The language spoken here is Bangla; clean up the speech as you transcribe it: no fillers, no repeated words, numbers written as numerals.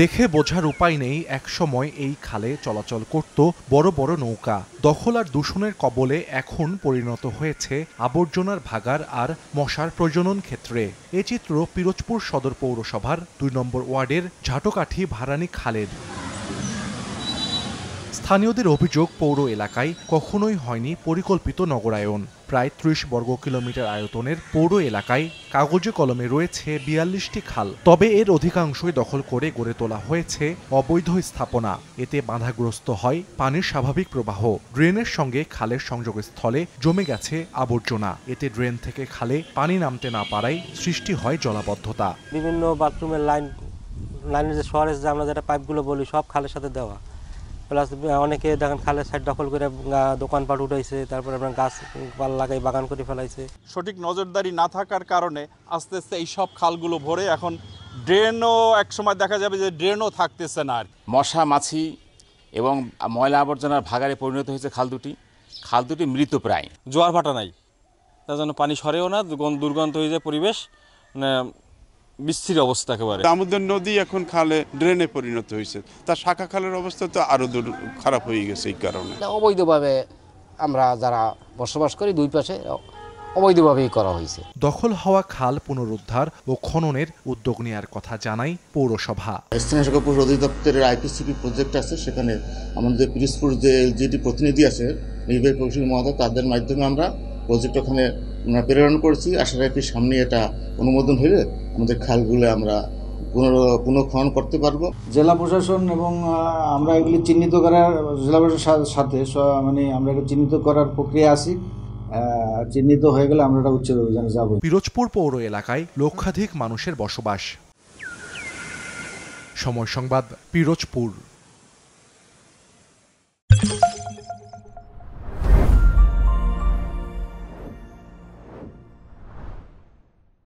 দেখে বোঝার উপায় নেই, একসময় এই খালে চলাচল করত বড় বড় নৌকা। দখল আর দূষণের কবলে এখন পরিণত হয়েছে আবর্জনার ভাগাড় আর মশার প্রজনন ক্ষেত্রে। এ চিত্র পিরোজপুর সদর পৌরসভার ২ নম্বর ওয়ার্ডের ঝাটকাঠি ভারানী খালের। স্থানীয়দের অভিযোগ, পৌর এলাকায় কখনোই হয়নি পরিকল্পিত নগরায়ন। প্রায় ৩০ বর্গ কিলোমিটার আয়তনের পৌর এলাকায় কাগজে কলমে রয়েছে ৪২টি খাল, তবে এর অধিকাংশই দখল করে গড়ে তোলা হয়েছে অবৈধ স্থাপনা। এতে বাধাগ্রস্ত হয় পানির স্বাভাবিক প্রবাহ। ড্রেনের সঙ্গে খালের সংযোগস্থলে জমে গেছে আবর্জনা। এতে ড্রেন থেকে খালে পানি নামতে না পারায় সৃষ্টি হয় জলাবদ্ধতা। বিভিন্ন বাথরুমের লাইনের যে সরেজ, যে আমরা যেটা পাইপগুলো বলি, সব খালের সাথে দেওয়া। প্লাস অনেকে দেখেন খালের সাইড দখল করে দোকানপাট উঠাইছে, তারপরে আপনার গাছ লাগাই বাগান করে ফেলাইছে। সঠিক নজরদারি না থাকার কারণে আস্তে আস্তে এই সব খালগুলো ভরে এখন ড্রেনও একসময় দেখা যাবে যে ড্রেনও থাকতেছে না। মশা মাছি এবং ময়লা আবর্জনার ভাগাড়ে পরিণত হয়েছে খাল দুটি মৃত প্রায়। জোয়ার ভাটা নাই, তার জন্য পানি সরেও না, দুর্গন্ধ হয়ে যায় পরিবেশ, মানে বিস্তৃত অবস্থা একেবারে। দামোদর নদী এখন খালে ড্রেনে পরিণত হয়েছে, তার শাখা খালের অবস্থা তো আরো খারাপ হয়ে গেছে। এই কারণে অবৈধভাবে আমরা যারা বসবাস করি দুই পাশে অবৈধভাবেই করা হয়েছে। দখল হওয়া খাল পুনরুদ্ধার ও খননের উদ্যোগ নেওয়ার কথা জানাই পৌরসভা। স্থানীয় সরকার অধিদপ্তরের আইপিসিপি প্রজেক্ট আছে, সেখানে আমাদের পিরোজপুর যে এলজিডি প্রতিনিধি আছে, নির্বাহী প্রকৌশলী মহোদয়, তাদের মাধ্যমে আমরা প্রজেক্ট ওখানে প্রেরণ করছি। আশা রাখি সামনে এটা অনুমোদন হলে আমাদের খালগুলো আমরা পুনঃখনন করতে পারবো। জেলা প্রশাসন এবং আমরা এগুলি চিহ্নিত করার, জেলা প্রশাসনের সাথে মানে আমরা এটা চিহ্নিত করার প্রক্রিয়া আছি। চিহ্নিত হয়ে গেলে আমরা এটা উচ্ছেদ অভিযানে যাব। পিরোজপুর পৌর এলাকায় লক্ষাধিক মানুষের বসবাস। সময় সংবাদ, পিরোজপুর।